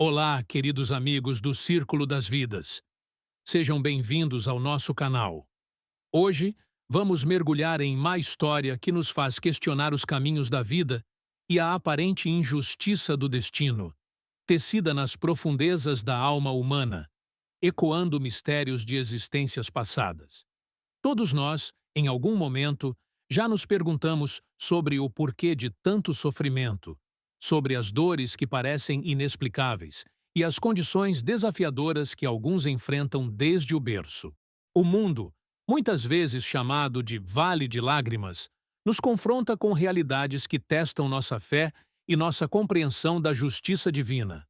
Olá, queridos amigos do Círculo das Vidas. Sejam bem-vindos ao nosso canal. Hoje, vamos mergulhar em uma história que nos faz questionar os caminhos da vida e a aparente injustiça do destino, tecida nas profundezas da alma humana, ecoando mistérios de existências passadas. Todos nós, em algum momento, já nos perguntamos sobre o porquê de tanto sofrimento, sobre as dores que parecem inexplicáveis e as condições desafiadoras que alguns enfrentam desde o berço. O mundo, muitas vezes chamado de Vale de Lágrimas, nos confronta com realidades que testam nossa fé e nossa compreensão da justiça divina.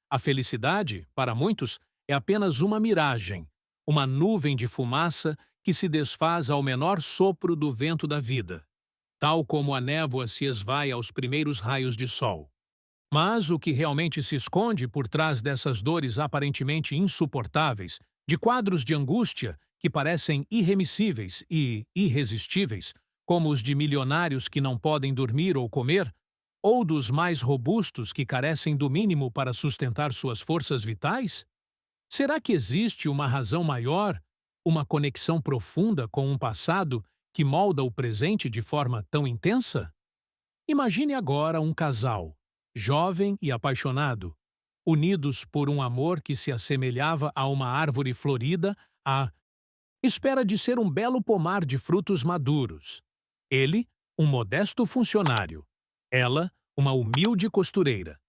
A felicidade, para muitos, é apenas uma miragem, uma nuvem de fumaça que se desfaz ao menor sopro do vento da vida, tal como a névoa se esvai aos primeiros raios de sol. Mas o que realmente se esconde por trás dessas dores aparentemente insuportáveis, de quadros de angústia que parecem irremissíveis e irresistíveis, como os de milionários que não podem dormir ou comer, ou dos mais robustos que carecem do mínimo para sustentar suas forças vitais? Será que existe uma razão maior, uma conexão profunda com um passado que molda o presente de forma tão intensa? Imagine agora um casal, jovem e apaixonado, unidos por um amor que se assemelhava a uma árvore florida à espera de ser um belo pomar de frutos maduros. Ele, um modesto funcionário. Ela, uma humilde costureira.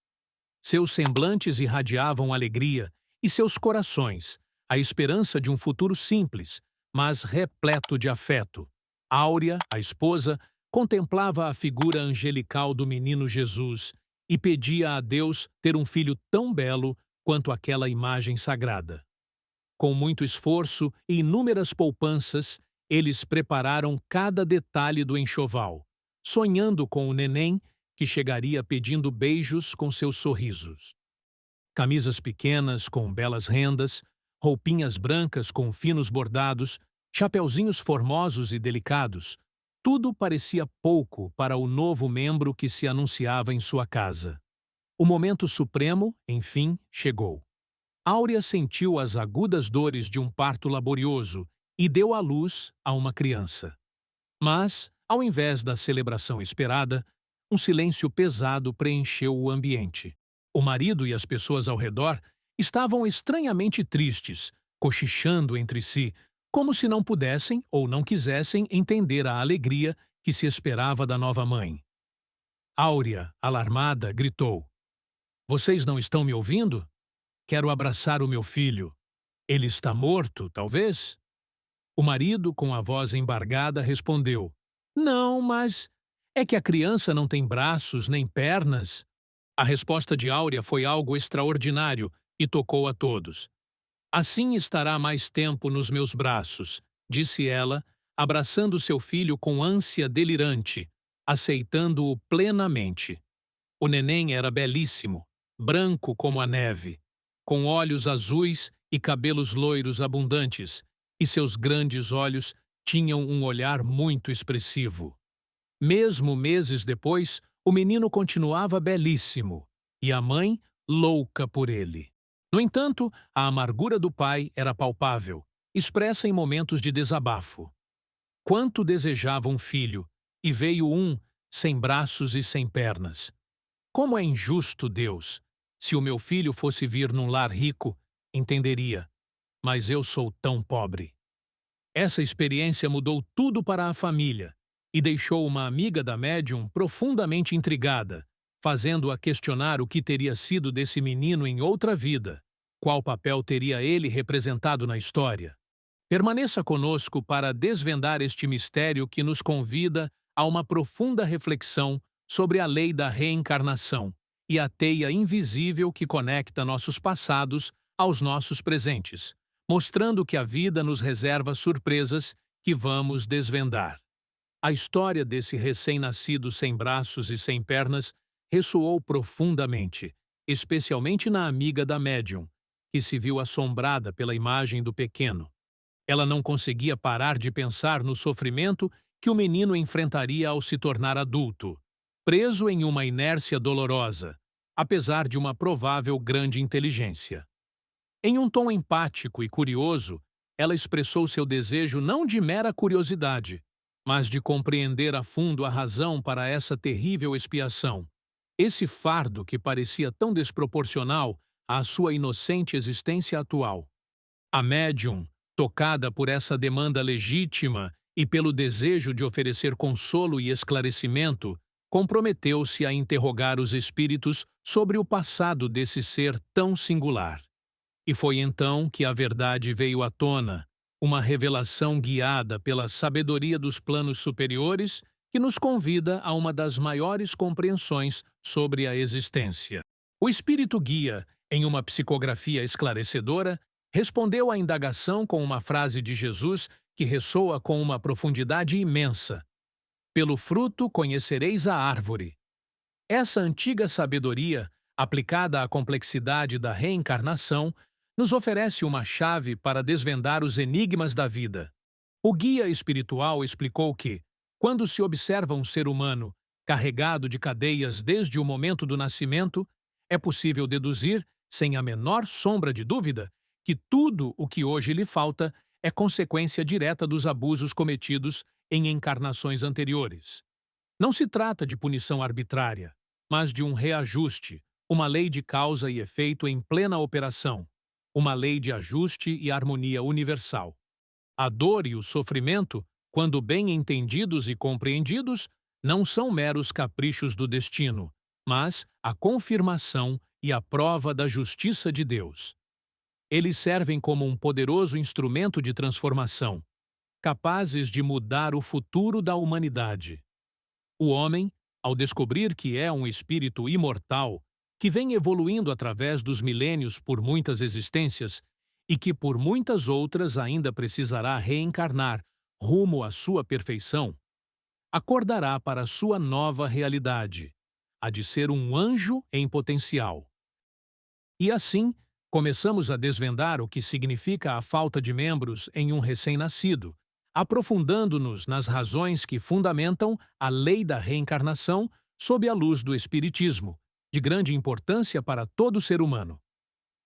Seus semblantes irradiavam alegria e seus corações, a esperança de um futuro simples, mas repleto de afeto. Áurea, a esposa, contemplava a figura angelical do menino Jesus e pedia a Deus ter um filho tão belo quanto aquela imagem sagrada. Com muito esforço e inúmeras poupanças, eles prepararam cada detalhe do enxoval, sonhando com o neném que chegaria pedindo beijos com seus sorrisos. Camisas pequenas com belas rendas, roupinhas brancas com finos bordados, chapeuzinhos formosos e delicados, tudo parecia pouco para o novo membro que se anunciava em sua casa. O momento supremo, enfim, chegou. Áurea sentiu as agudas dores de um parto laborioso e deu à luz a uma criança. Mas, ao invés da celebração esperada, um silêncio pesado preencheu o ambiente. O marido e as pessoas ao redor estavam estranhamente tristes, cochichando entre si, como se não pudessem ou não quisessem entender a alegria que se esperava da nova mãe. Áurea, alarmada, gritou: "Vocês não estão me ouvindo? Quero abraçar o meu filho. Ele está morto, talvez?" O marido, com a voz embargada, respondeu: "Não, mas é que a criança não tem braços nem pernas." A resposta de Áurea foi algo extraordinário e tocou a todos. "Assim estará mais tempo nos meus braços", disse ela, abraçando seu filho com ânsia delirante, aceitando-o plenamente. O neném era belíssimo, branco como a neve, com olhos azuis e cabelos loiros abundantes, e seus grandes olhos tinham um olhar muito expressivo. Mesmo meses depois, o menino continuava belíssimo, e a mãe louca por ele. No entanto, a amargura do pai era palpável, expressa em momentos de desabafo. Quanto desejava um filho, e veio um sem braços e sem pernas. Como é injusto, Deus! Se o meu filho fosse vir num lar rico, entenderia, mas eu sou tão pobre. Essa experiência mudou tudo para a família e deixou uma amiga da médium profundamente intrigada, fazendo-a questionar o que teria sido desse menino em outra vida, qual papel teria ele representado na história. Permaneça conosco para desvendar este mistério que nos convida a uma profunda reflexão sobre a lei da reencarnação e a teia invisível que conecta nossos passados aos nossos presentes, mostrando que a vida nos reserva surpresas que vamos desvendar. A história desse recém-nascido sem braços e sem pernas ressoou profundamente, especialmente na amiga da médium, que se viu assombrada pela imagem do pequeno. Ela não conseguia parar de pensar no sofrimento que o menino enfrentaria ao se tornar adulto, preso em uma inércia dolorosa, apesar de uma provável grande inteligência. Em um tom empático e curioso, ela expressou seu desejo não de mera curiosidade, mas de compreender a fundo a razão para essa terrível expiação, esse fardo que parecia tão desproporcional à sua inocente existência atual. A médium, tocada por essa demanda legítima e pelo desejo de oferecer consolo e esclarecimento, comprometeu-se a interrogar os espíritos sobre o passado desse ser tão singular. E foi então que a verdade veio à tona, uma revelação guiada pela sabedoria dos planos superiores que nos convida a uma das maiores compreensões sobre a existência. O espírito guia, em uma psicografia esclarecedora, respondeu à indagação com uma frase de Jesus que ressoa com uma profundidade imensa: "Pelo fruto conhecereis a árvore." Essa antiga sabedoria, aplicada à complexidade da reencarnação, nos oferece uma chave para desvendar os enigmas da vida. O guia espiritual explicou que, quando se observa um ser humano carregado de cadeias desde o momento do nascimento, é possível deduzir, sem a menor sombra de dúvida, que tudo o que hoje lhe falta é consequência direta dos abusos cometidos em encarnações anteriores. Não se trata de punição arbitrária, mas de um reajuste, uma lei de causa e efeito em plena operação, uma lei de ajuste e harmonia universal. A dor e o sofrimento, quando bem entendidos e compreendidos, não são meros caprichos do destino, mas a confirmação e a prova da justiça de Deus. Eles servem como um poderoso instrumento de transformação, capazes de mudar o futuro da humanidade. O homem, ao descobrir que é um espírito imortal, que vem evoluindo através dos milênios por muitas existências e que por muitas outras ainda precisará reencarnar rumo à sua perfeição, acordará para a sua nova realidade, a de ser um anjo em potencial. E assim, começamos a desvendar o que significa a falta de membros em um recém-nascido, aprofundando-nos nas razões que fundamentam a lei da reencarnação sob a luz do Espiritismo, de grande importância para todo ser humano.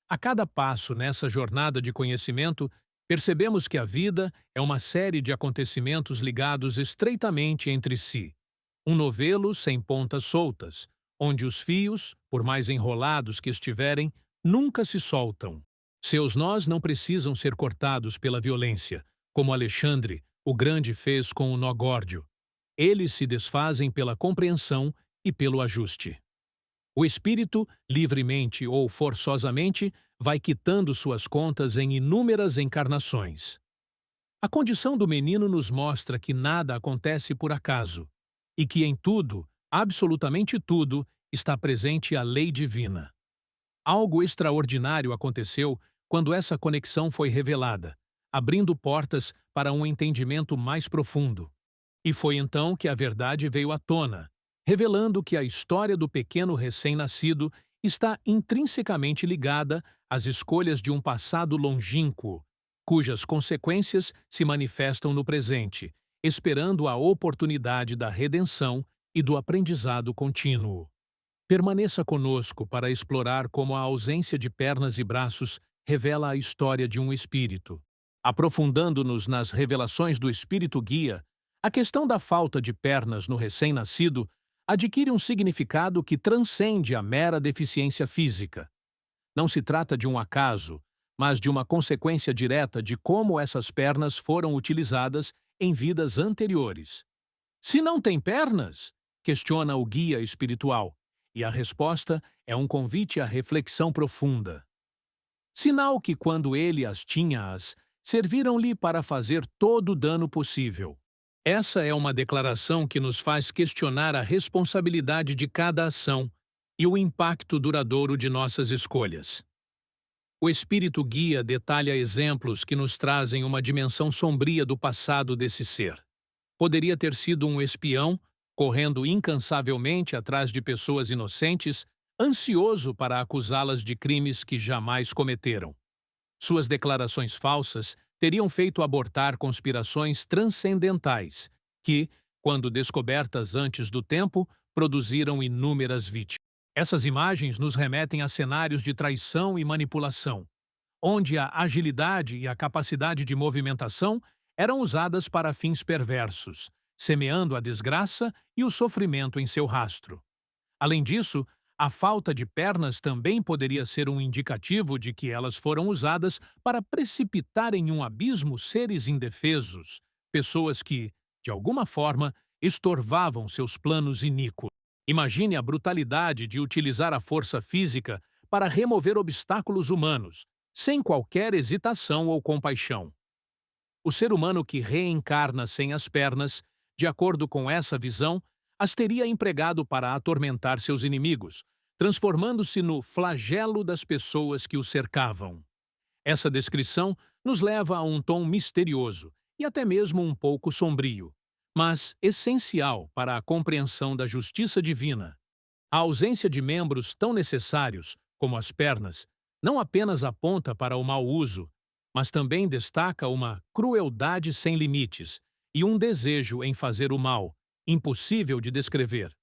A cada passo nessa jornada de conhecimento, percebemos que a vida é uma série de acontecimentos ligados estreitamente entre si. Um novelo sem pontas soltas, onde os fios, por mais enrolados que estiverem, nunca se soltam. Seus nós não precisam ser cortados pela violência, como Alexandre, o Grande, fez com o nó górdio. Eles se desfazem pela compreensão e pelo ajuste. O espírito, livremente ou forçosamente, vai quitando suas contas em inúmeras encarnações. A condição do menino nos mostra que nada acontece por acaso e que em tudo, absolutamente tudo, está presente a lei divina. Algo extraordinário aconteceu quando essa conexão foi revelada, abrindo portas para um entendimento mais profundo. E foi então que a verdade veio à tona, revelando que a história do pequeno recém-nascido está intrinsecamente ligada às escolhas de um passado longínquo, cujas consequências se manifestam no presente, esperando a oportunidade da redenção e do aprendizado contínuo. Permaneça conosco para explorar como a ausência de pernas e braços revela a história de um espírito. Aprofundando-nos nas revelações do espírito guia, a questão da falta de pernas no recém-nascido adquire um significado que transcende a mera deficiência física. Não se trata de um acaso, mas de uma consequência direta de como essas pernas foram utilizadas em vidas anteriores. Se não tem pernas? Questiona o guia espiritual, e a resposta é um convite à reflexão profunda. Sinal que, quando ele as tinha, serviram-lhe para fazer todo o dano possível. Essa é uma declaração que nos faz questionar a responsabilidade de cada ação e o impacto duradouro de nossas escolhas. O espírito guia detalha exemplos que nos trazem uma dimensão sombria do passado desse ser. Poderia ter sido um espião, correndo incansavelmente atrás de pessoas inocentes, ansioso para acusá-las de crimes que jamais cometeram. Suas declarações falsas teriam feito abortar conspirações transcendentais que, quando descobertas antes do tempo, produziram inúmeras vítimas. Essas imagens nos remetem a cenários de traição e manipulação, onde a agilidade e a capacidade de movimentação eram usadas para fins perversos, semeando a desgraça e o sofrimento em seu rastro. Além disso, a falta de pernas também poderia ser um indicativo de que elas foram usadas para precipitar em um abismo seres indefesos, pessoas que, de alguma forma, estorvavam seus planos iníquos. Imagine a brutalidade de utilizar a força física para remover obstáculos humanos, sem qualquer hesitação ou compaixão. O ser humano que reencarna sem as pernas, de acordo com essa visão, as teria empregado para atormentar seus inimigos, transformando-se no flagelo das pessoas que o cercavam. Essa descrição nos leva a um tom misterioso e até mesmo um pouco sombrio, mas essencial para a compreensão da justiça divina. A ausência de membros tão necessários, como as pernas, não apenas aponta para o mau uso, mas também destaca uma crueldade sem limites e um desejo em fazer o mal, impossível de descrever.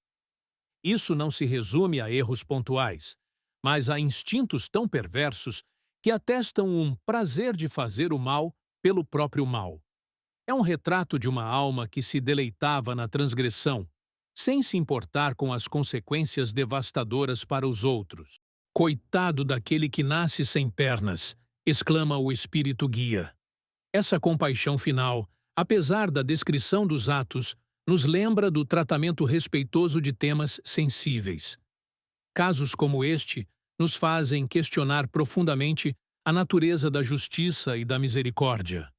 Isso não se resume a erros pontuais, mas a instintos tão perversos que atestam um prazer de fazer o mal pelo próprio mal. É um retrato de uma alma que se deleitava na transgressão, sem se importar com as consequências devastadoras para os outros. Coitado daquele que nasce sem pernas, exclama o espírito guia. Essa compaixão final, apesar da descrição dos atos, nos lembra do tratamento respeitoso de temas sensíveis. Casos como este nos fazem questionar profundamente a natureza da justiça e da misericórdia.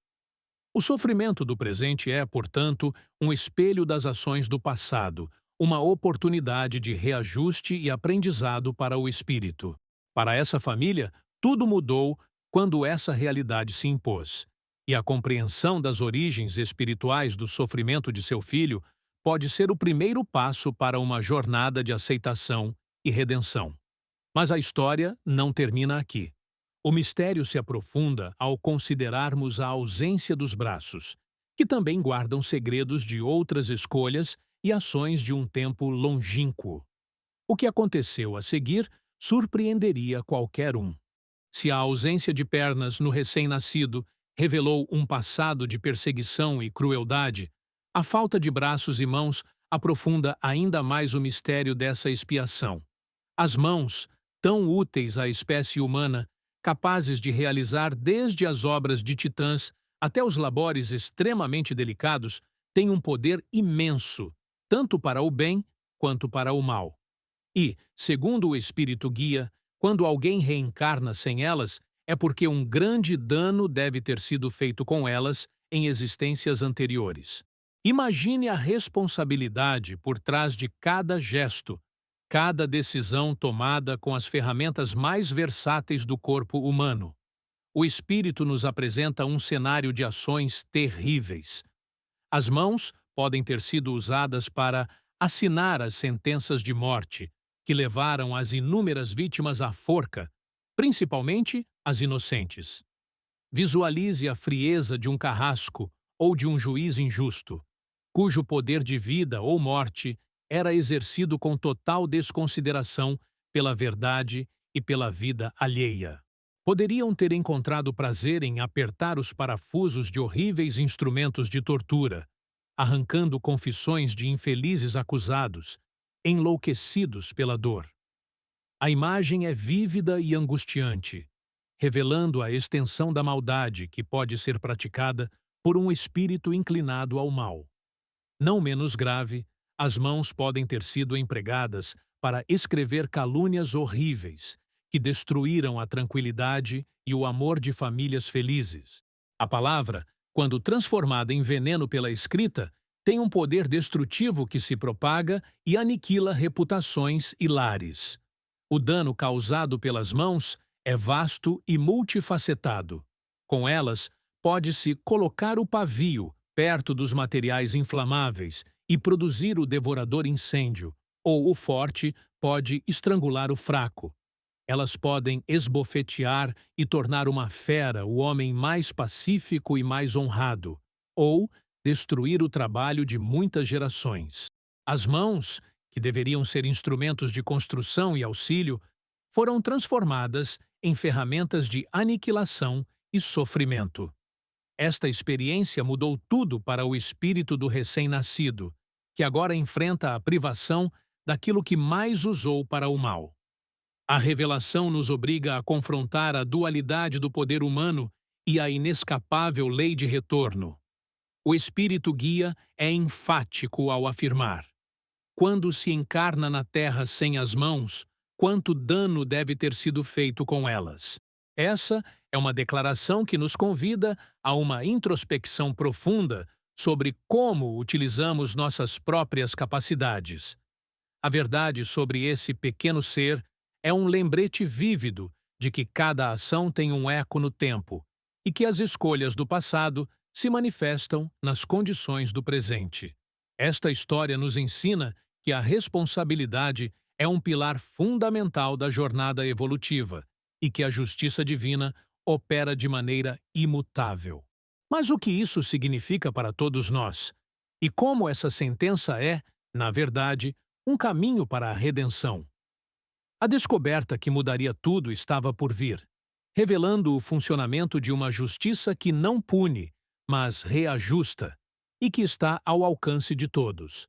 O sofrimento do presente é, portanto, um espelho das ações do passado, uma oportunidade de reajuste e aprendizado para o espírito. Para essa família, tudo mudou quando essa realidade se impôs. E a compreensão das origens espirituais do sofrimento de seu filho pode ser o primeiro passo para uma jornada de aceitação e redenção. Mas a história não termina aqui. O mistério se aprofunda ao considerarmos a ausência dos braços, que também guardam segredos de outras escolhas e ações de um tempo longínquo. O que aconteceu a seguir surpreenderia qualquer um. Se a ausência de pernas no recém-nascido revelou um passado de perseguição e crueldade, a falta de braços e mãos aprofunda ainda mais o mistério dessa expiação. As mãos, tão úteis à espécie humana, capazes de realizar desde as obras de titãs até os labores extremamente delicados, têm um poder imenso, tanto para o bem quanto para o mal. E, segundo o espírito guia, quando alguém reencarna sem elas, é porque um grande dano deve ter sido feito com elas em existências anteriores. Imagine a responsabilidade por trás de cada gesto, cada decisão tomada com as ferramentas mais versáteis do corpo humano. O espírito nos apresenta um cenário de ações terríveis. As mãos podem ter sido usadas para assinar as sentenças de morte, que levaram as inúmeras vítimas à forca, principalmente as inocentes. Visualize a frieza de um carrasco ou de um juiz injusto, cujo poder de vida ou morte era exercido com total desconsideração pela verdade e pela vida alheia. Poderiam ter encontrado prazer em apertar os parafusos de horríveis instrumentos de tortura, arrancando confissões de infelizes acusados, enlouquecidos pela dor. A imagem é vívida e angustiante, revelando a extensão da maldade que pode ser praticada por um espírito inclinado ao mal. Não menos grave, as mãos podem ter sido empregadas para escrever calúnias horríveis que destruíram a tranquilidade e o amor de famílias felizes. A palavra, quando transformada em veneno pela escrita, tem um poder destrutivo que se propaga e aniquila reputações e lares. O dano causado pelas mãos é vasto e multifacetado. Com elas, pode-se colocar o pavio perto dos materiais inflamáveis e produzir o devorador incêndio, ou o forte pode estrangular o fraco. Elas podem esbofetear e tornar uma fera o homem mais pacífico e mais honrado, ou destruir o trabalho de muitas gerações. As mãos, que deveriam ser instrumentos de construção e auxílio, foram transformadas em ferramentas de aniquilação e sofrimento. Esta experiência mudou tudo para o espírito do recém-nascido, que agora enfrenta a privação daquilo que mais usou para o mal. A revelação nos obriga a confrontar a dualidade do poder humano e a inescapável lei de retorno. O espírito guia é enfático ao afirmar: quando se encarna na terra sem as mãos, quanto dano deve ter sido feito com elas. Essa é uma declaração que nos convida a uma introspecção profunda sobre como utilizamos nossas próprias capacidades. A verdade sobre esse pequeno ser é um lembrete vívido de que cada ação tem um eco no tempo e que as escolhas do passado se manifestam nas condições do presente. Esta história nos ensina que a responsabilidade é um pilar fundamental da jornada evolutiva e que a justiça divina opera de maneira imutável. Mas o que isso significa para todos nós? E como essa sentença é, na verdade, um caminho para a redenção? A descoberta que mudaria tudo estava por vir, revelando o funcionamento de uma justiça que não pune, mas reajusta, e que está ao alcance de todos.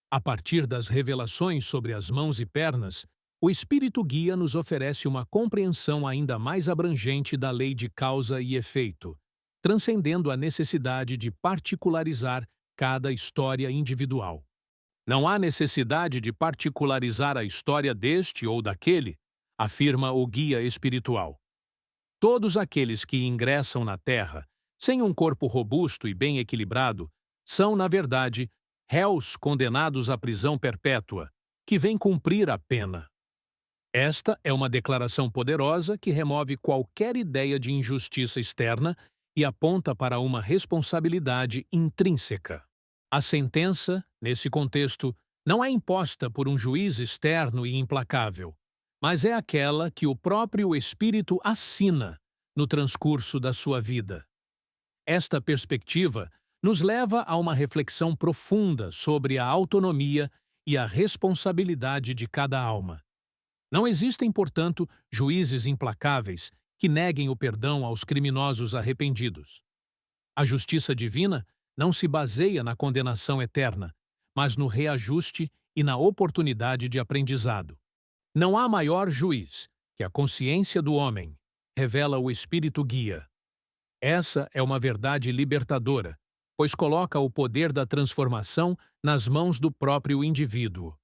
A partir das revelações sobre as mãos e pernas, o Espírito Guia nos oferece uma compreensão ainda mais abrangente da lei de causa e efeito, transcendendo a necessidade de particularizar cada história individual. Não há necessidade de particularizar a história deste ou daquele, afirma o guia espiritual. Todos aqueles que ingressam na Terra, sem um corpo robusto e bem equilibrado, são, na verdade, réus condenados à prisão perpétua, que vêm cumprir a pena. Esta é uma declaração poderosa que remove qualquer ideia de injustiça externa e aponta para uma responsabilidade intrínseca. A sentença, nesse contexto, não é imposta por um juiz externo e implacável, mas é aquela que o próprio Espírito assina no transcurso da sua vida. Esta perspectiva nos leva a uma reflexão profunda sobre a autonomia e a responsabilidade de cada alma. Não existem, portanto, juízes implacáveis que neguem o perdão aos criminosos arrependidos. A justiça divina não se baseia na condenação eterna, mas no reajuste e na oportunidade de aprendizado. Não há maior juiz que a consciência do homem, revela o Espírito Guia. Essa é uma verdade libertadora, pois coloca o poder da transformação nas mãos do próprio indivíduo.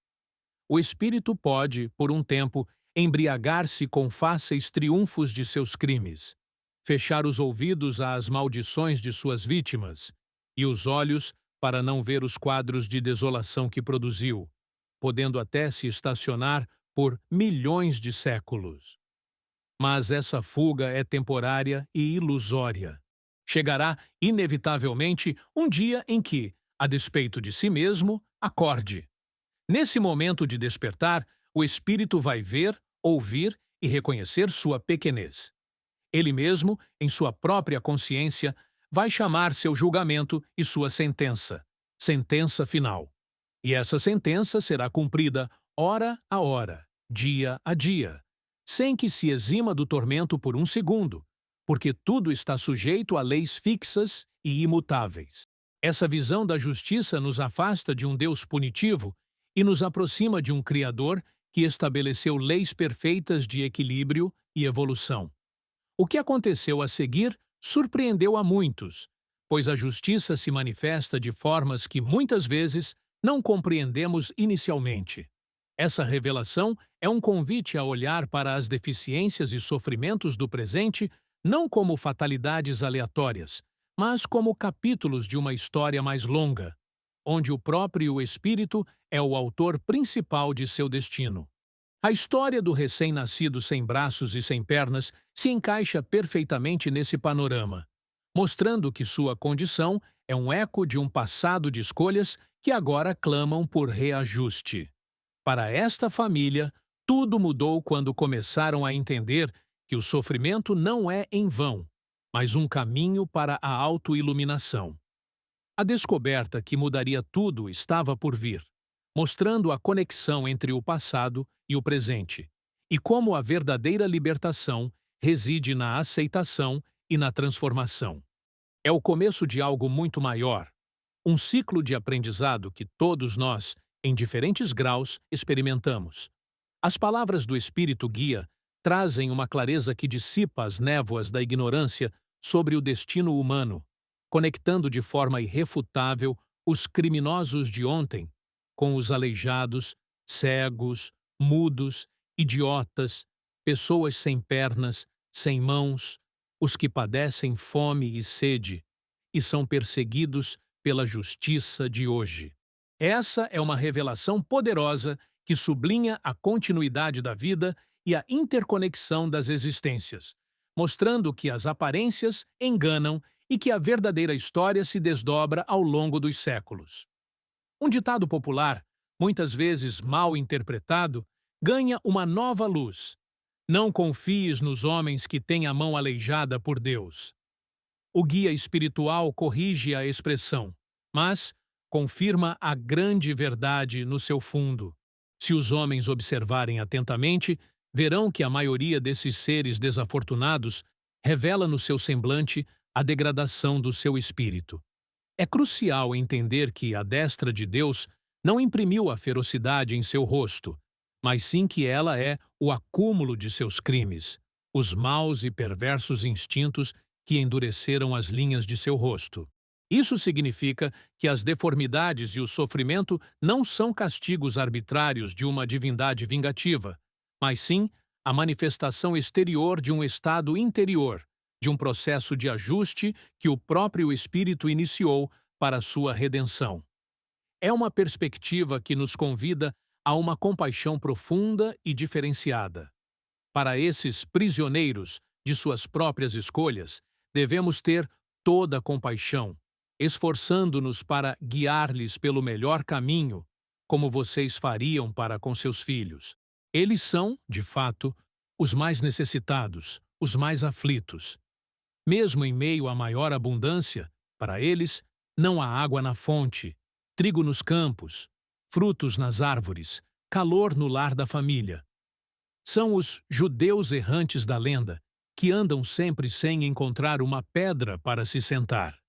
O espírito pode, por um tempo, embriagar-se com fáceis triunfos de seus crimes, fechar os ouvidos às maldições de suas vítimas e os olhos para não ver os quadros de desolação que produziu, podendo até se estacionar por milhões de séculos. Mas essa fuga é temporária e ilusória. Chegará, inevitavelmente, um dia em que, a despeito de si mesmo, acorde. Nesse momento de despertar, o espírito vai ver, ouvir e reconhecer sua pequenez. Ele mesmo, em sua própria consciência, vai chamar seu julgamento e sua sentença final. E essa sentença será cumprida hora a hora, dia a dia, sem que se exima do tormento por um segundo, porque tudo está sujeito a leis fixas e imutáveis. Essa visão da justiça nos afasta de um Deus punitivo e nos aproxima de um Criador que estabeleceu leis perfeitas de equilíbrio e evolução. O que aconteceu a seguir surpreendeu a muitos, pois a justiça se manifesta de formas que muitas vezes não compreendemos inicialmente. Essa revelação é um convite a olhar para as deficiências e sofrimentos do presente não como fatalidades aleatórias, mas como capítulos de uma história mais longa, onde o próprio Espírito é o autor principal de seu destino. A história do recém-nascido sem braços e sem pernas se encaixa perfeitamente nesse panorama, mostrando que sua condição é um eco de um passado de escolhas que agora clamam por reajuste. Para esta família, tudo mudou quando começaram a entender que o sofrimento não é em vão, mas um caminho para a autoiluminação. A descoberta que mudaria tudo estava por vir, mostrando a conexão entre o passado e o presente, e como a verdadeira libertação reside na aceitação e na transformação. É o começo de algo muito maior, um ciclo de aprendizado que todos nós, em diferentes graus, experimentamos. As palavras do Espírito Guia trazem uma clareza que dissipa as névoas da ignorância sobre o destino humano, conectando de forma irrefutável os criminosos de ontem com os aleijados, cegos, mudos, idiotas, pessoas sem pernas, sem mãos, os que padecem fome e sede e são perseguidos pela justiça de hoje. Essa é uma revelação poderosa que sublinha a continuidade da vida e a interconexão das existências, mostrando que as aparências enganam e que a verdadeira história se desdobra ao longo dos séculos. Um ditado popular, muitas vezes mal interpretado, ganha uma nova luz. Não confies nos homens que têm a mão aleijada por Deus. O guia espiritual corrige a expressão, mas confirma a grande verdade no seu fundo. Se os homens observarem atentamente, verão que a maioria desses seres desafortunados revela no seu semblante a degradação do seu espírito. É crucial entender que a destra de Deus não imprimiu a ferocidade em seu rosto, mas sim que ela é o acúmulo de seus crimes, os maus e perversos instintos que endureceram as linhas de seu rosto. Isso significa que as deformidades e o sofrimento não são castigos arbitrários de uma divindade vingativa, mas sim a manifestação exterior de um estado interior, de um processo de ajuste que o próprio Espírito iniciou para sua redenção. É uma perspectiva que nos convida a uma compaixão profunda e diferenciada. Para esses prisioneiros de suas próprias escolhas, devemos ter toda a compaixão, esforçando-nos para guiar-lhes pelo melhor caminho, como vocês fariam para com seus filhos. Eles são, de fato, os mais necessitados, os mais aflitos. Mesmo em meio à maior abundância, para eles, não há água na fonte, trigo nos campos, frutos nas árvores, calor no lar da família. São os judeus errantes da lenda, que andam sempre sem encontrar uma pedra para se sentar.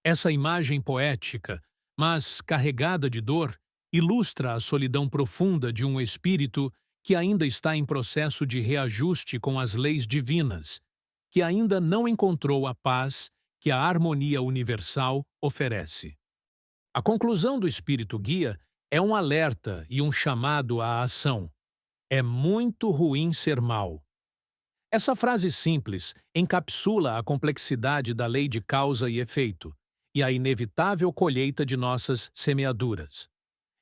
Essa imagem poética, mas carregada de dor, ilustra a solidão profunda de um espírito que ainda está em processo de reajuste com as leis divinas, que ainda não encontrou a paz que a harmonia universal oferece. A conclusão do Espírito Guia é um alerta e um chamado à ação. É muito ruim ser mau. Essa frase simples encapsula a complexidade da lei de causa e efeito e a inevitável colheita de nossas semeaduras.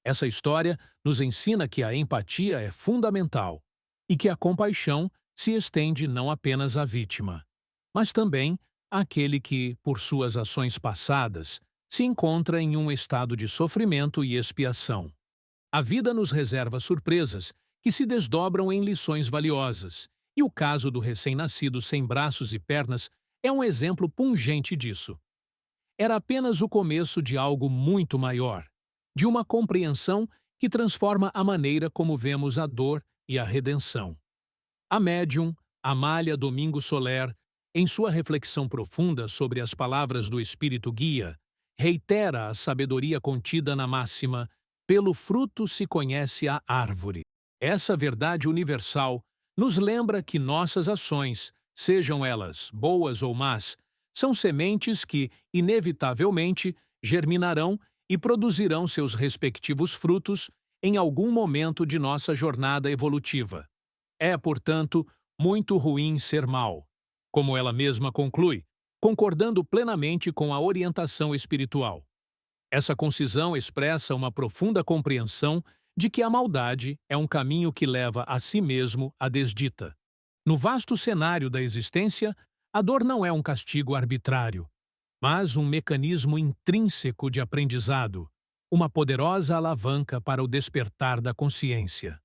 Essa história nos ensina que a empatia é fundamental e que a compaixão se estende não apenas à vítima, mas também àquele que, por suas ações passadas, se encontra em um estado de sofrimento e expiação. A vida nos reserva surpresas que se desdobram em lições valiosas, e o caso do recém-nascido sem braços e pernas é um exemplo pungente disso. Era apenas o começo de algo muito maior, de uma compreensão que transforma a maneira como vemos a dor e a redenção. A médium, Amália Domingo Soler, em sua reflexão profunda sobre as palavras do Espírito Guia, reitera a sabedoria contida na máxima: pelo fruto se conhece a árvore. Essa verdade universal nos lembra que nossas ações, sejam elas boas ou más, são sementes que, inevitavelmente, germinarão e produzirão seus respectivos frutos em algum momento de nossa jornada evolutiva. É, portanto, muito ruim ser mau, como ela mesma conclui, concordando plenamente com a orientação espiritual. Essa concisão expressa uma profunda compreensão de que a maldade é um caminho que leva a si mesmo à desdita. No vasto cenário da existência, a dor não é um castigo arbitrário, mas um mecanismo intrínseco de aprendizado, uma poderosa alavanca para o despertar da consciência.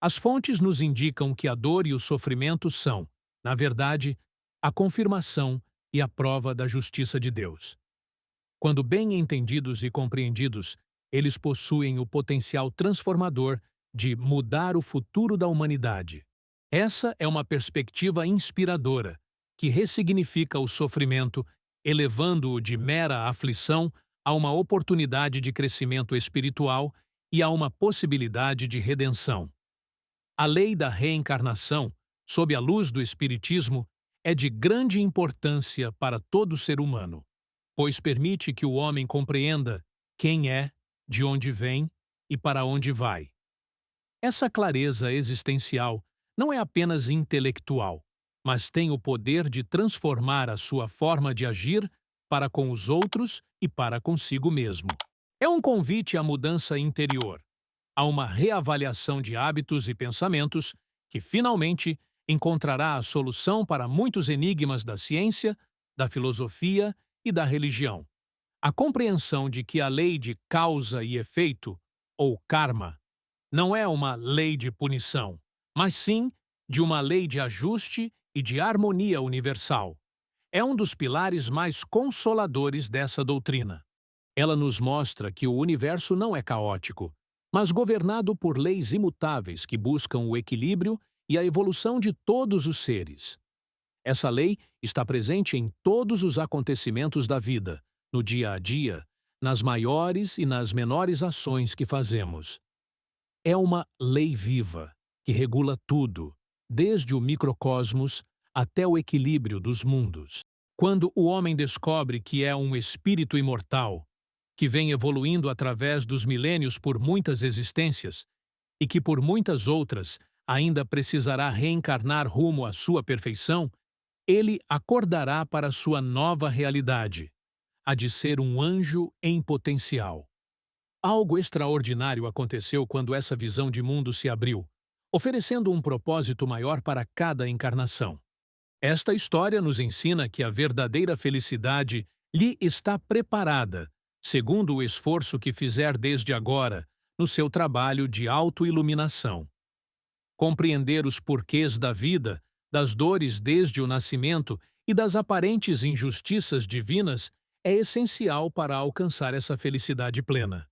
As fontes nos indicam que a dor e o sofrimento são, na verdade, a confirmação e a prova da justiça de Deus. Quando bem entendidos e compreendidos, eles possuem o potencial transformador de mudar o futuro da humanidade. Essa é uma perspectiva inspiradora, que ressignifica o sofrimento, elevando-o de mera aflição a uma oportunidade de crescimento espiritual e a uma possibilidade de redenção. A lei da reencarnação, sob a luz do Espiritismo, é de grande importância para todo ser humano, pois permite que o homem compreenda quem é, de onde vem e para onde vai. Essa clareza existencial não é apenas intelectual, mas tem o poder de transformar a sua forma de agir para com os outros e para consigo mesmo. É um convite à mudança interior, a uma reavaliação de hábitos e pensamentos que, finalmente, encontrará a solução para muitos enigmas da ciência, da filosofia e da religião. A compreensão de que a lei de causa e efeito, ou karma, não é uma lei de punição, mas sim de uma lei de ajuste e de harmonia universal. É um dos pilares mais consoladores dessa doutrina. Ela nos mostra que o universo não é caótico, mas governado por leis imutáveis que buscam o equilíbrio e a evolução de todos os seres. Essa lei está presente em todos os acontecimentos da vida, no dia a dia, nas maiores e nas menores ações que fazemos. É uma lei viva, que regula tudo, desde o microcosmos até o equilíbrio dos mundos. Quando o homem descobre que é um espírito imortal, que vem evoluindo através dos milênios por muitas existências e que por muitas outras ainda precisará reencarnar rumo à sua perfeição, ele acordará para sua nova realidade, a de ser um anjo em potencial. Algo extraordinário aconteceu quando essa visão de mundo se abriu, oferecendo um propósito maior para cada encarnação. Esta história nos ensina que a verdadeira felicidade lhe está preparada, segundo o esforço que fizer desde agora no seu trabalho de autoiluminação. Compreender os porquês da vida, das dores desde o nascimento e das aparentes injustiças divinas é essencial para alcançar essa felicidade plena.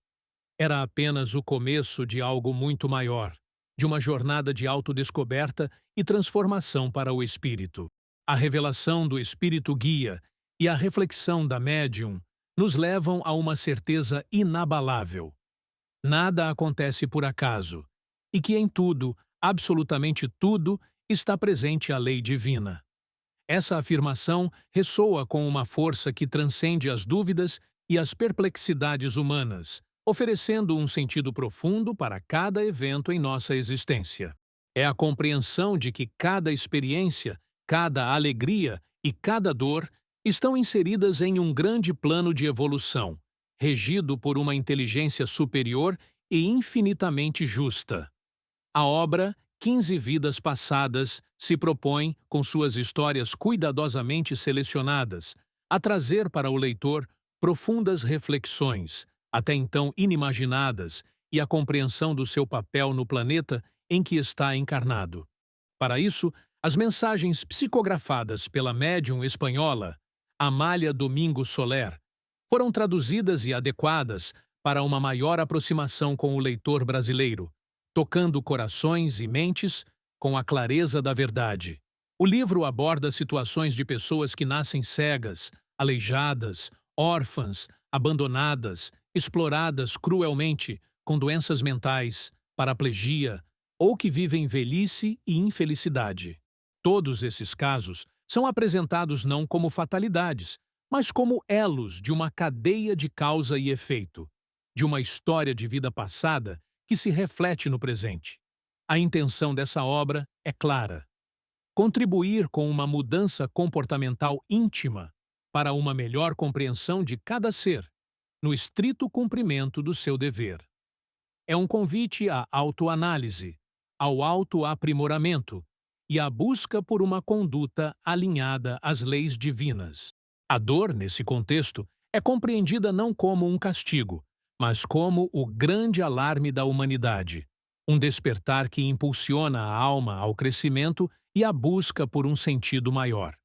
Era apenas o começo de algo muito maior, de uma jornada de autodescoberta e transformação para o espírito. A revelação do espírito guia e a reflexão da médium nos levam a uma certeza inabalável. Nada acontece por acaso, e que em tudo, absolutamente tudo, está presente a lei divina. Essa afirmação ressoa com uma força que transcende as dúvidas e as perplexidades humanas, oferecendo um sentido profundo para cada evento em nossa existência. É a compreensão de que cada experiência, cada alegria e cada dor estão inseridas em um grande plano de evolução, regido por uma inteligência superior e infinitamente justa. A obra 15 Vidas Passadas se propõe, com suas histórias cuidadosamente selecionadas, a trazer para o leitor profundas reflexões, até então inimaginadas, e a compreensão do seu papel no planeta em que está encarnado. Para isso, as mensagens psicografadas pela médium espanhola Amália Domingo Soler foram traduzidas e adequadas para uma maior aproximação com o leitor brasileiro, tocando corações e mentes com a clareza da verdade. O livro aborda situações de pessoas que nascem cegas, aleijadas, órfãs, abandonadas, exploradas cruelmente, com doenças mentais, paraplegia ou que vivem velhice e infelicidade. Todos esses casos são apresentados não como fatalidades, mas como elos de uma cadeia de causa e efeito, de uma história de vida passada que se reflete no presente. A intenção dessa obra é clara: contribuir com uma mudança comportamental íntima para uma melhor compreensão de cada ser, no estrito cumprimento do seu dever. É um convite à autoanálise, ao autoaprimoramento e à busca por uma conduta alinhada às leis divinas. A dor, nesse contexto, é compreendida não como um castigo, mas como o grande alarme da humanidade, um despertar que impulsiona a alma ao crescimento e à busca por um sentido maior.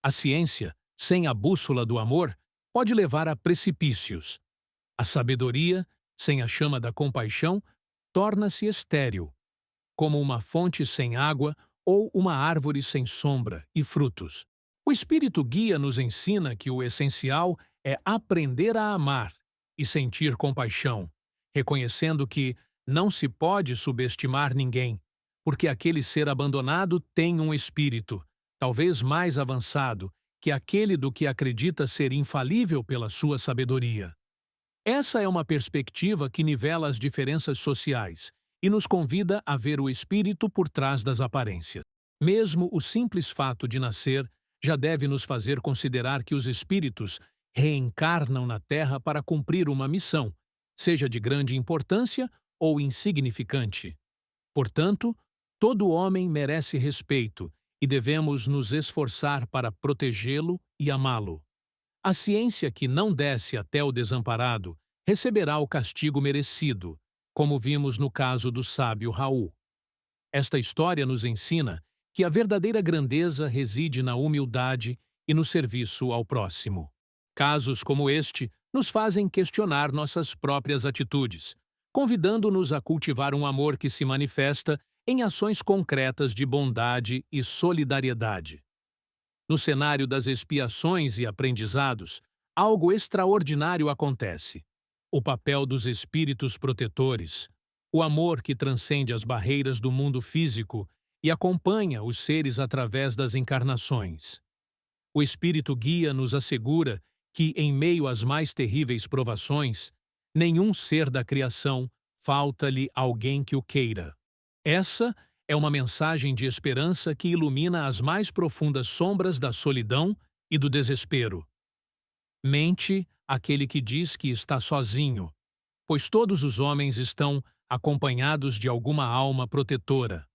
A ciência, sem a bússola do amor, pode levar a precipícios. A sabedoria, sem a chama da compaixão, torna-se estéril, como uma fonte sem água ou uma árvore sem sombra e frutos. O Espírito Guia nos ensina que o essencial é aprender a amar e sentir compaixão, reconhecendo que não se pode subestimar ninguém, porque aquele ser abandonado tem um espírito, talvez mais avançado, que aquele do que acredita ser infalível pela sua sabedoria. Essa é uma perspectiva que nivela as diferenças sociais e nos convida a ver o espírito por trás das aparências. Mesmo o simples fato de nascer já deve nos fazer considerar que os espíritos reencarnam na Terra para cumprir uma missão, seja de grande importância ou insignificante. Portanto, todo homem merece respeito e devemos nos esforçar para protegê-lo e amá-lo. A ciência que não desce até o desamparado receberá o castigo merecido, como vimos no caso do sábio Raul. Esta história nos ensina que a verdadeira grandeza reside na humildade e no serviço ao próximo. Casos como este nos fazem questionar nossas próprias atitudes, convidando-nos a cultivar um amor que se manifesta em ações concretas de bondade e solidariedade. No cenário das expiações e aprendizados, algo extraordinário acontece. O papel dos espíritos protetores, o amor que transcende as barreiras do mundo físico e acompanha os seres através das encarnações. O Espírito Guia nos assegura que, em meio às mais terríveis provações, nenhum ser da criação falta-lhe alguém que o queira. Essa é uma mensagem de esperança que ilumina as mais profundas sombras da solidão e do desespero. Mente aquele que diz que está sozinho, pois todos os homens estão acompanhados de alguma alma protetora.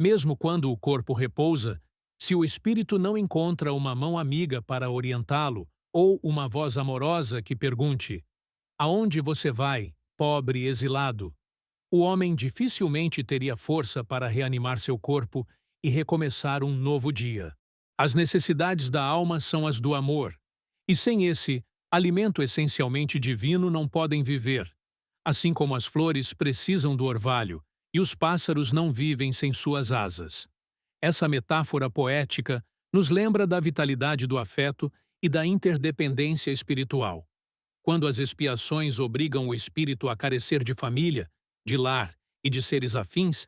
Mesmo quando o corpo repousa, se o espírito não encontra uma mão amiga para orientá-lo ou uma voz amorosa que pergunte: "Aonde você vai, pobre exilado?", o homem dificilmente teria força para reanimar seu corpo e recomeçar um novo dia. As necessidades da alma são as do amor, e sem esse alimento essencialmente divino não podem viver, assim como as flores precisam do orvalho e os pássaros não vivem sem suas asas. Essa metáfora poética nos lembra da vitalidade do afeto e da interdependência espiritual. Quando as expiações obrigam o espírito a carecer de família, de lar e de seres afins,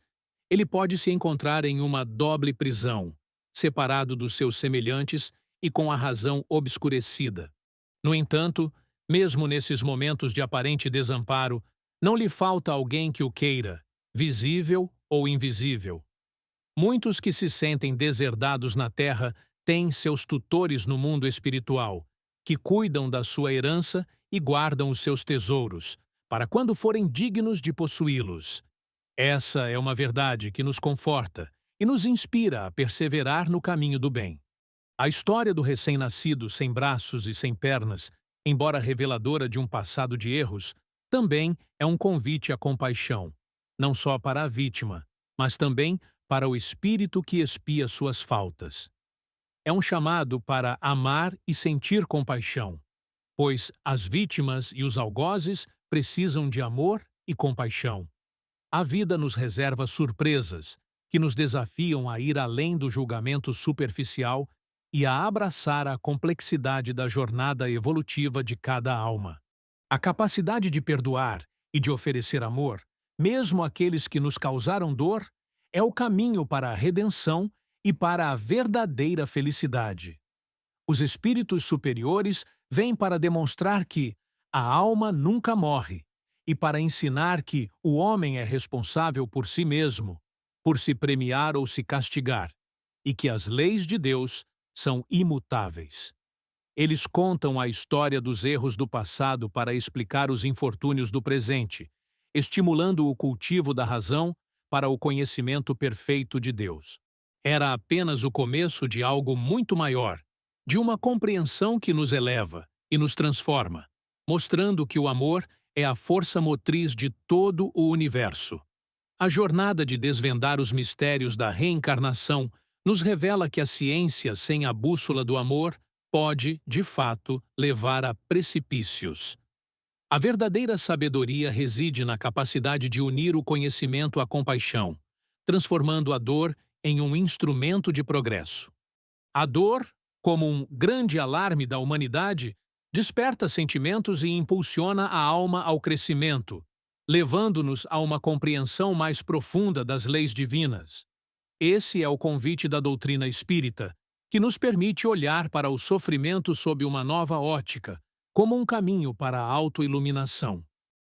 ele pode se encontrar em uma doble prisão, separado dos seus semelhantes e com a razão obscurecida. No entanto, mesmo nesses momentos de aparente desamparo, não lhe falta alguém que o queira, visível ou invisível. Muitos que se sentem deserdados na terra têm seus tutores no mundo espiritual, que cuidam da sua herança e guardam os seus tesouros, para quando forem dignos de possuí-los. Essa é uma verdade que nos conforta e nos inspira a perseverar no caminho do bem. A história do recém-nascido sem braços e sem pernas, embora reveladora de um passado de erros, também é um convite à compaixão, não só para a vítima, mas também para o espírito que expia suas faltas. É um chamado para amar e sentir compaixão, pois as vítimas e os algozes precisam de amor e compaixão. A vida nos reserva surpresas que nos desafiam a ir além do julgamento superficial e a abraçar a complexidade da jornada evolutiva de cada alma. A capacidade de perdoar e de oferecer amor, mesmo àqueles que nos causaram dor, é o caminho para a redenção e para a verdadeira felicidade. Os espíritos superiores vêm para demonstrar que a alma nunca morre e para ensinar que o homem é responsável por si mesmo, por se premiar ou se castigar, e que as leis de Deus são imutáveis. Eles contam a história dos erros do passado para explicar os infortúnios do presente, estimulando o cultivo da razão para o conhecimento perfeito de Deus. Era apenas o começo de algo muito maior, de uma compreensão que nos eleva e nos transforma, mostrando que o amor é a força motriz de todo o universo. A jornada de desvendar os mistérios da reencarnação nos revela que a ciência sem a bússola do amor pode, de fato, levar a precipícios. A verdadeira sabedoria reside na capacidade de unir o conhecimento à compaixão, transformando a dor em um instrumento de progresso. A dor, como um grande alarme da humanidade, desperta sentimentos e impulsiona a alma ao crescimento, levando-nos a uma compreensão mais profunda das leis divinas. Esse é o convite da doutrina espírita, que nos permite olhar para o sofrimento sob uma nova ótica, como um caminho para a autoiluminação.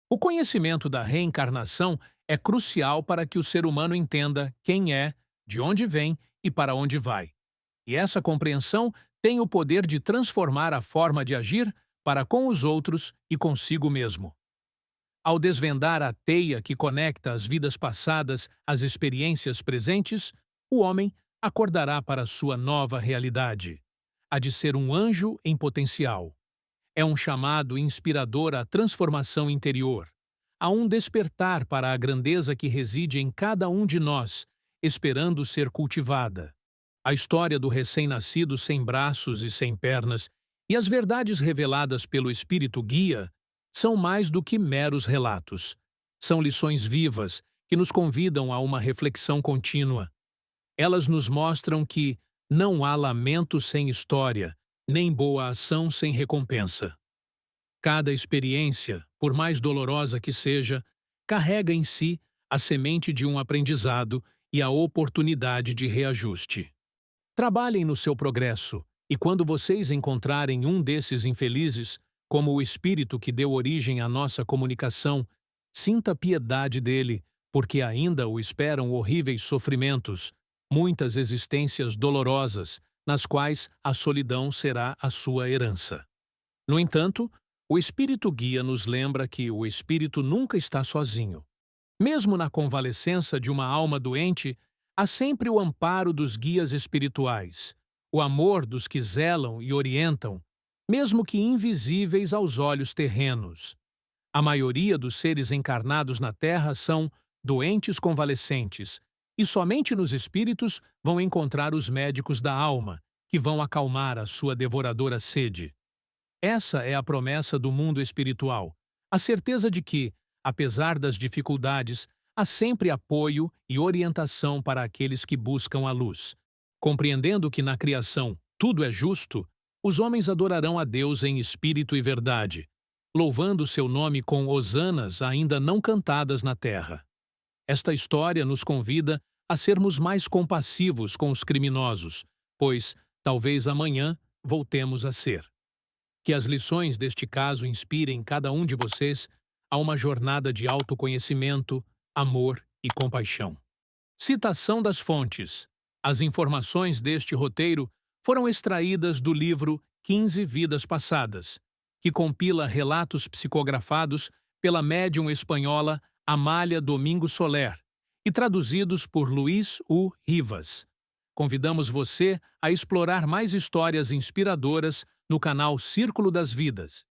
O conhecimento da reencarnação é crucial para que o ser humano entenda quem é, de onde vem e para onde vai. E essa compreensão tem o poder de transformar a forma de agir para com os outros e consigo mesmo. Ao desvendar a teia que conecta as vidas passadas às experiências presentes, o homem acordará para sua nova realidade, a de ser um anjo em potencial. É um chamado inspirador à transformação interior, a um despertar para a grandeza que reside em cada um de nós, esperando ser cultivada. A história do recém-nascido sem braços e sem pernas e as verdades reveladas pelo Espírito Guia são mais do que meros relatos. São lições vivas que nos convidam a uma reflexão contínua. Elas nos mostram que não há lamento sem história, nem boa ação sem recompensa. Cada experiência, por mais dolorosa que seja, carrega em si a semente de um aprendizado e a oportunidade de reajuste. Trabalhem no seu progresso, e quando vocês encontrarem um desses infelizes, como o espírito que deu origem à nossa comunicação, sinta piedade dele, porque ainda o esperam horríveis sofrimentos, muitas existências dolorosas, nas quais a solidão será a sua herança. No entanto, o Espírito Guia nos lembra que o espírito nunca está sozinho. Mesmo na convalescença de uma alma doente, há sempre o amparo dos guias espirituais, o amor dos que zelam e orientam, mesmo que invisíveis aos olhos terrenos. A maioria dos seres encarnados na Terra são doentes convalescentes, e somente nos espíritos vão encontrar os médicos da alma, que vão acalmar a sua devoradora sede. Essa é a promessa do mundo espiritual, a certeza de que, apesar das dificuldades, há sempre apoio e orientação para aqueles que buscam a luz. Compreendendo que na criação tudo é justo, os homens adorarão a Deus em espírito e verdade, louvando seu nome com hosanas ainda não cantadas na terra. Esta história nos convida a sermos mais compassivos com os criminosos, pois, talvez amanhã, voltemos a ser. Que as lições deste caso inspirem cada um de vocês a uma jornada de autoconhecimento, amor e compaixão. Citação das fontes. As informações deste roteiro foram extraídas do livro 15 Vidas Passadas, que compila relatos psicografados pela médium espanhola Amália Domingo Soler e traduzidos por Luís U. Rivas. Convidamos você a explorar mais histórias inspiradoras no canal Círculo das Vidas.